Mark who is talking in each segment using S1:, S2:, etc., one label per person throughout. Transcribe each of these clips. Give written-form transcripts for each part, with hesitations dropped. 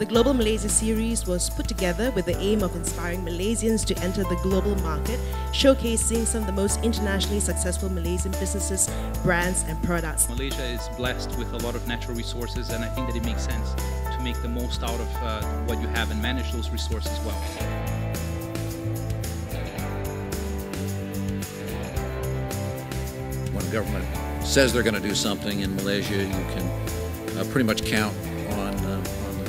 S1: The Global Malaysia series was put together with the aim of inspiring Malaysians to enter the global market, showcasing some of the most internationally successful Malaysian businesses, brands and products.
S2: Malaysia is blessed with a lot of natural resources, and I think that it makes sense to make the most out of what you have and manage those resources well.
S3: When the government says they're going to do something in Malaysia, you can pretty much count on the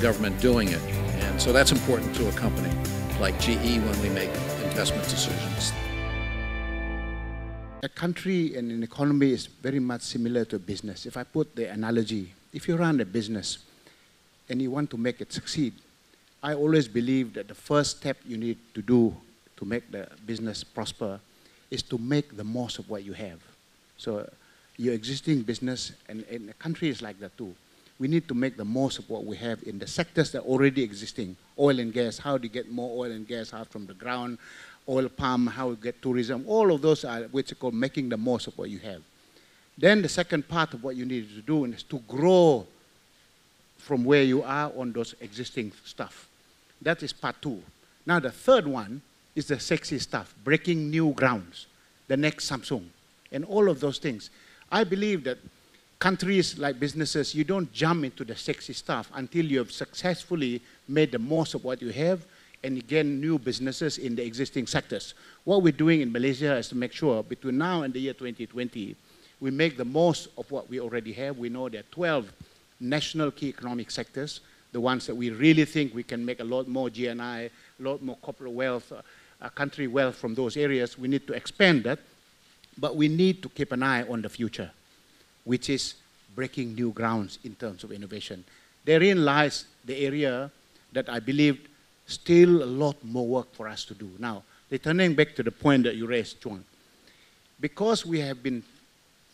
S3: government doing it. And so that's important to a company like GE when we make investment decisions.
S4: A country and an economy is very much similar to a business. If I put the analogy, if you run a business and you want to make it succeed, I always believe that the first step you need to do to make the business prosper is to make the most of what you have. So your existing business, and a country is like that too. We need to make the most of what we have in the sectors that are already existing. Oil and gas, how do you get more oil and gas out from the ground? Oil palm, how you get tourism. All of those are what's called making the most of what you have. Then the second part of what you need to do is to grow from where you are on those existing stuff. That is part two. Now the third one is the sexy stuff, breaking new grounds, the next Samsung, and all of those things. I believe that countries like businesses, you don't jump into the sexy stuff until you have successfully made the most of what you have and again new businesses in the existing sectors. What we're doing in Malaysia is to make sure between now and the year 2020, we make the most of what we already have. We know there are 12 national key economic sectors, the ones that we really think we can make a lot more GNI, a lot more corporate wealth, country wealth from those areas. We need to expand that, but we need to keep an eye on the future, which is breaking new grounds in terms of innovation. Therein lies the area that I believe still a lot more work for us to do. Now, returning back to the point that you raised, Chuang, because we have been,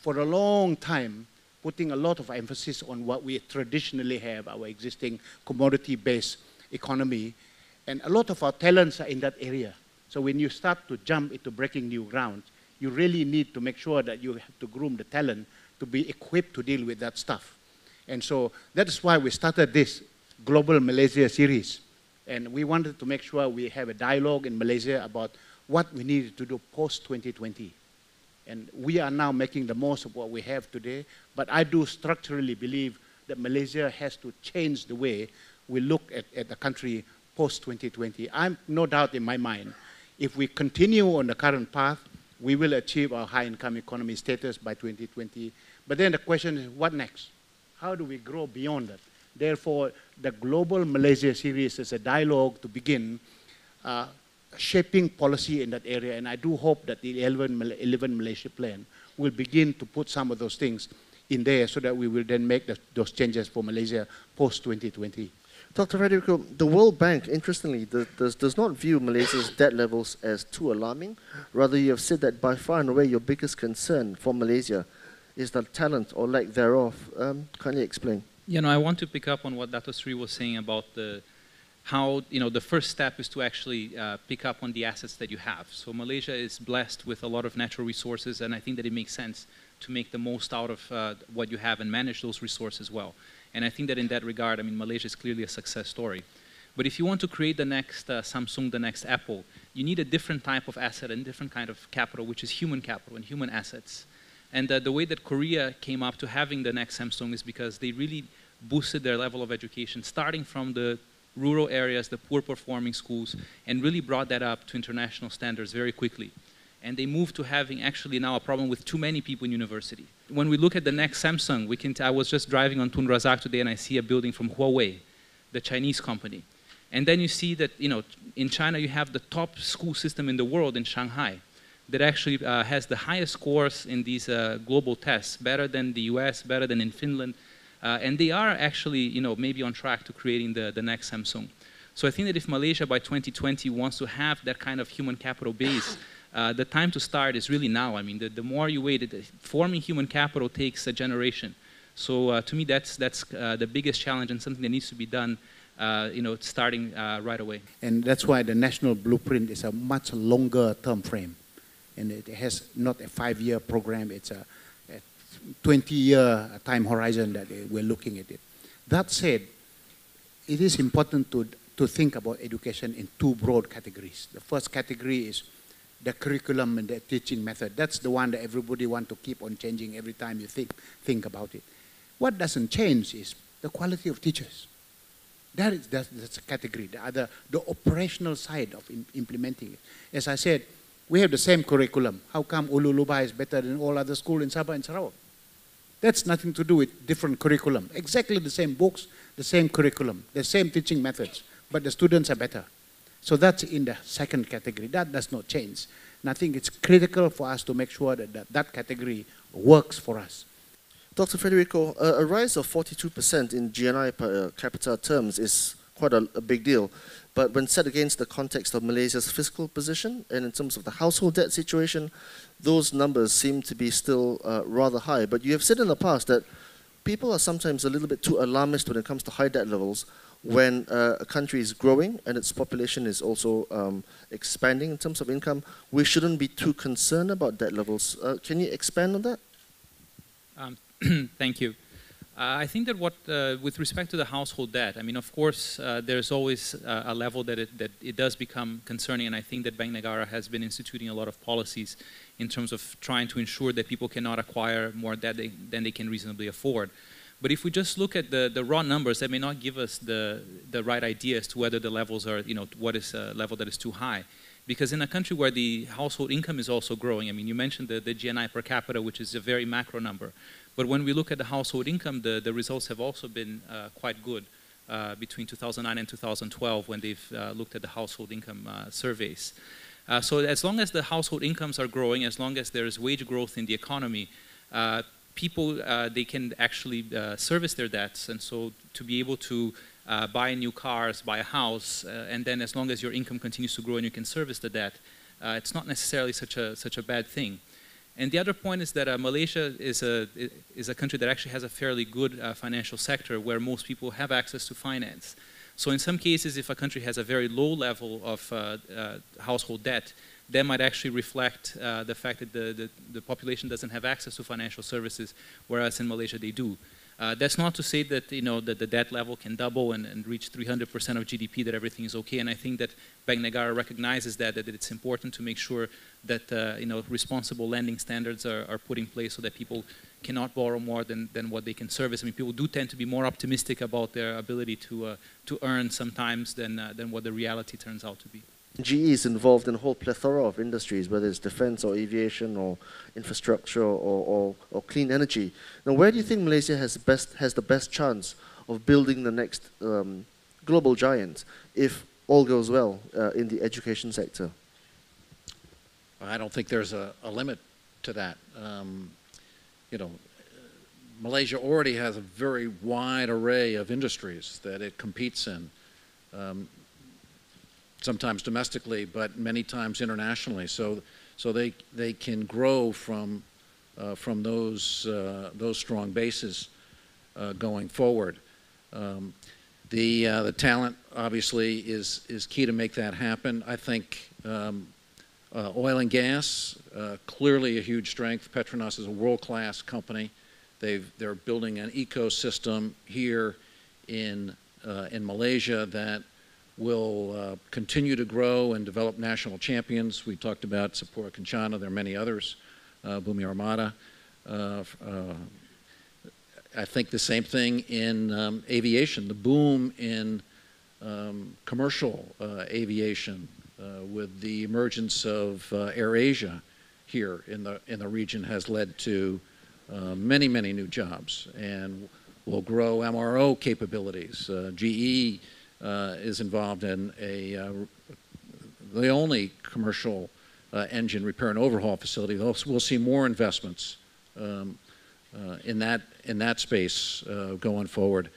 S4: for a long time, putting a lot of emphasis on what we traditionally have, our existing commodity-based economy, and a lot of our talents are in that area. So when you start to jump into breaking new ground, you really need to make sure that you have to groom the talent to be equipped to deal with that stuff. And so that is why we started this Global Malaysia series. And we wanted to make sure we have a dialogue in Malaysia about what we needed to do post-2020. And we are now making the most of what we have today, but I do structurally believe that Malaysia has to change the way we look at the country post-2020. I'm no doubt in my mind, if we continue on the current path, we will achieve our high-income economy status by 2020. But then the question is, what next? How do we grow beyond that? Therefore, the Global Malaysia series is a dialogue to begin shaping policy in that area. And I do hope that the 11 Malaysia plan will begin to put some of those things in there so that we will then make those changes for Malaysia post-2020.
S5: Dr. Frederico, the World Bank, interestingly, does not view Malaysia's debt levels as too alarming. Rather, you have said that by far and away your biggest concern for Malaysia is the talent or lack thereof. Kindly explain.
S2: You know, I want to pick up on what Dato Sri was saying about how the first step is to actually pick up on the assets that you have. So Malaysia is blessed with a lot of natural resources, and I think that it makes sense to make the most out of what you have and manage those resources well. And I think that in that regard, I mean, Malaysia is clearly a success story. But if you want to create the next Samsung, the next Apple, you need a different type of asset and different kind of capital, which is human capital and human assets. And the way that Korea came up to having the next Samsung is because they really boosted their level of education, starting from the rural areas, the poor performing schools, and really brought that up to international standards very quickly. And they moved to having actually now a problem with too many people in university. When we look at the next Samsung, I was just driving on Tun Razak today and I see a building from Huawei, the Chinese company. And then you see that, in China you have the top school system in the world in Shanghai that actually has the highest scores in these global tests, better than the US, better than in Finland. And they are actually, maybe on track to creating the next Samsung. So I think that if Malaysia by 2020 wants to have that kind of human capital base, the time to start is really now. I mean, the more you wait, forming human capital takes a generation. So to me, that's the biggest challenge and something that needs to be done, starting right away.
S4: And that's why the national blueprint is a much longer term frame. And it has not a 5-year program, it's a 20-year time horizon that we're looking at it. That said, it is important to think about education in two broad categories. The first category is the curriculum and the teaching method. That's the one that everybody wants to keep on changing every time you think about it. What doesn't change is the quality of teachers. That's a category. The operational side of implementing it. As I said, we have the same curriculum. How come Ululuba is better than all other schools in Sabah and Sarawak? That's nothing to do with different curriculum. Exactly the same books, the same curriculum, the same teaching methods, but the students are better. So that's in the second category. That does not change. And I think it's critical for us to make sure that category works for us.
S5: Dr. Frederico, a rise of 42% in GNI per capita terms is quite a big deal. But when set against the context of Malaysia's fiscal position and in terms of the household debt situation, those numbers seem to be still rather high. But you have said in the past that people are sometimes a little bit too alarmist when it comes to high debt levels when a country is growing and its population is also expanding in terms of income. We shouldn't be too concerned about debt levels. Can you expand on that?
S2: Thank you. I think that with respect to the household debt, I mean, of course, there's always a level that it does become concerning, and I think that Bank Negara has been instituting a lot of policies in terms of trying to ensure that people cannot acquire more debt than they can reasonably afford. But if we just look at the raw numbers, that may not give us the right idea as to whether the levels are, what is a level that is too high. Because in a country where the household income is also growing, I mean, you mentioned the GNI per capita, which is a very macro number. But when we look at the household income, the results have also been quite good between 2009 and 2012 when they've looked at the household income surveys. So as long as the household incomes are growing, as long as there is wage growth in the economy, people, they can actually service their debts. And so to be able to buy new cars, buy a house, and then as long as your income continues to grow and you can service the debt, it's not necessarily such a bad thing. And the other point is that Malaysia is a country that actually has a fairly good financial sector where most people have access to finance. So in some cases, if a country has a very low level of household debt, that might actually reflect the fact that the population doesn't have access to financial services, whereas in Malaysia they do. That's not to say that that the debt level can double and reach 300% of GDP, that everything is okay. And I think that Bank Negara recognizes that it's important to make sure that responsible lending standards are put in place so that people cannot borrow more than what they can service. I mean, people do tend to be more optimistic about their ability to earn sometimes than what the reality turns out to be.
S5: GE is involved in a whole plethora of industries, whether it's defense or aviation or infrastructure or clean energy. Now, where do you think Malaysia has the best chance of building the next global giant if all goes well in the education sector?
S3: I don't think there's a limit to that. Malaysia already has a very wide array of industries that it competes in. Sometimes domestically, but many times internationally. So they can grow from those strong bases going forward. The talent obviously is key to make that happen. I think oil and gas, clearly a huge strength. Petronas is a world-class company. They're building an ecosystem here in Malaysia that will continue to grow and develop national champions. We talked about Sapura Kencana. There are many others, Bumi Armada. I think the same thing in aviation. The boom in commercial aviation with the emergence of AirAsia here in the region has led to many new jobs, and will grow MRO capabilities. GE is involved in the only commercial engine repair and overhaul facility. We'll see more investments in that space going forward.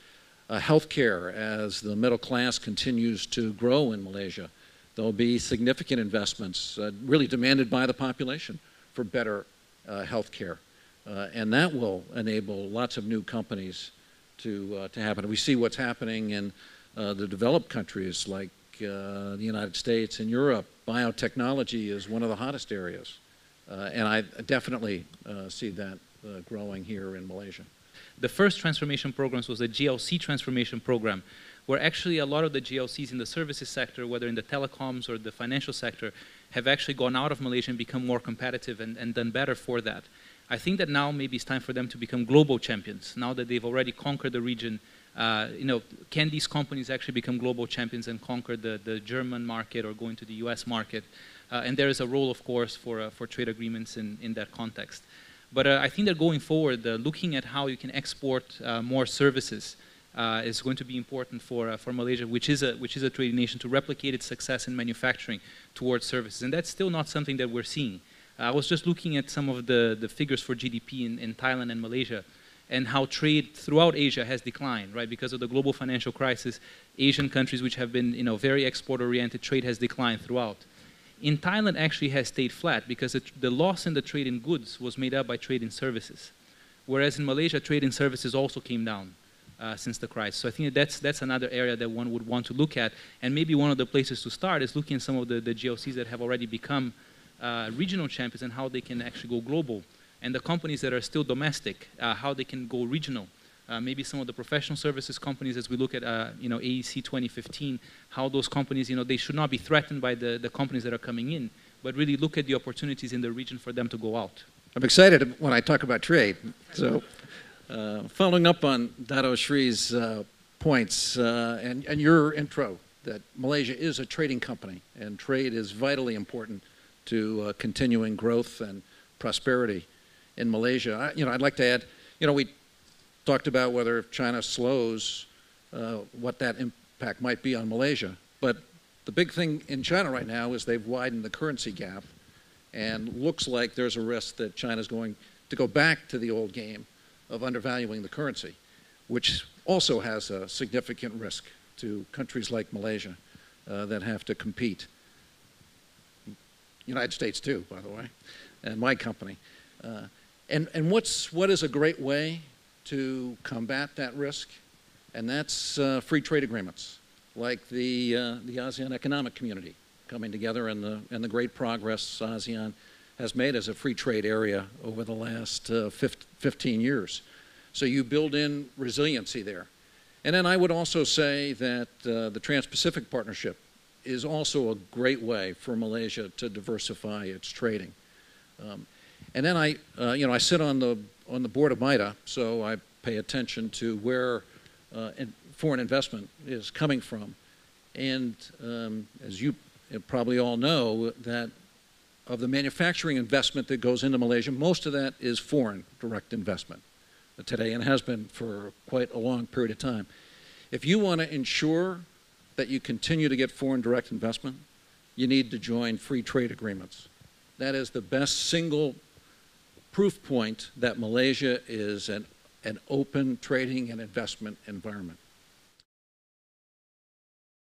S3: Healthcare, as the middle class continues to grow in Malaysia, there'll be significant investments really demanded by the population for better healthcare, and that will enable lots of new companies to happen. We see what's happening in the developed countries like the United States and Europe. Biotechnology is one of the hottest areas, and I definitely see that growing here in Malaysia.
S2: The first transformation programs was the GLC transformation program, where actually a lot of the GLCs in the services sector, whether in the telecoms or the financial sector, have actually gone out of Malaysia and become more competitive and done better for that. I think that now maybe it's time for them to become global champions. Now that they've already conquered the region, can these companies actually become global champions and conquer the German market or go into the US market? And there is a role, of course, for trade agreements in that context. But I think that going forward, looking at how you can export more services is going to be important for Malaysia, which is a trading nation, to replicate its success in manufacturing towards services. And that's still not something that we're seeing. I was just looking at some of the figures for GDP in Thailand and Malaysia, and how trade throughout Asia has declined, right? Because of the global financial crisis, Asian countries which have been very export-oriented, trade has declined throughout. In Thailand actually has stayed flat because the loss in the trade in goods was made up by trade in services. Whereas in Malaysia, trade in services also came down since the crisis. So I think that's another area that one would want to look at. And maybe one of the places to start is looking at some of the GLCs that have already become regional champions and how they can actually go global. And the companies that are still domestic, how they can go regional. Maybe some of the professional services companies, as we look at AEC 2015, how those companies, they should not be threatened by the companies that are coming in, but really look at the opportunities in the region for them to go out.
S3: I'm excited when I talk about trade. So following up on Dato Sri's points and your intro, that Malaysia is a trading company and trade is vitally important to continuing growth and prosperity in Malaysia. I'd like to add, we talked about whether if China slows, what that impact might be on Malaysia. But the big thing in China right now is they've widened the currency gap, and looks like there's a risk that China's going to go back to the old game of undervaluing the currency, which also has a significant risk to countries like Malaysia that have to compete. United States too, by the way, and my company. And what is a great way to combat that risk? And that's free trade agreements, like the ASEAN Economic Community coming together and the great progress ASEAN has made as a free trade area over the last 15 years. So you build in resiliency there. And then I would also say that the Trans-Pacific Partnership is also a great way for Malaysia to diversify its trading. And then I sit on the board of MITA, so I pay attention to where foreign investment is coming from. And as you probably all know, that of the manufacturing investment that goes into Malaysia, most of that is foreign direct investment today, and has been for quite a long period of time. If you want to ensure that you continue to get foreign direct investment, you need to join free trade agreements. That is the best single proof point that Malaysia is an open trading and investment environment.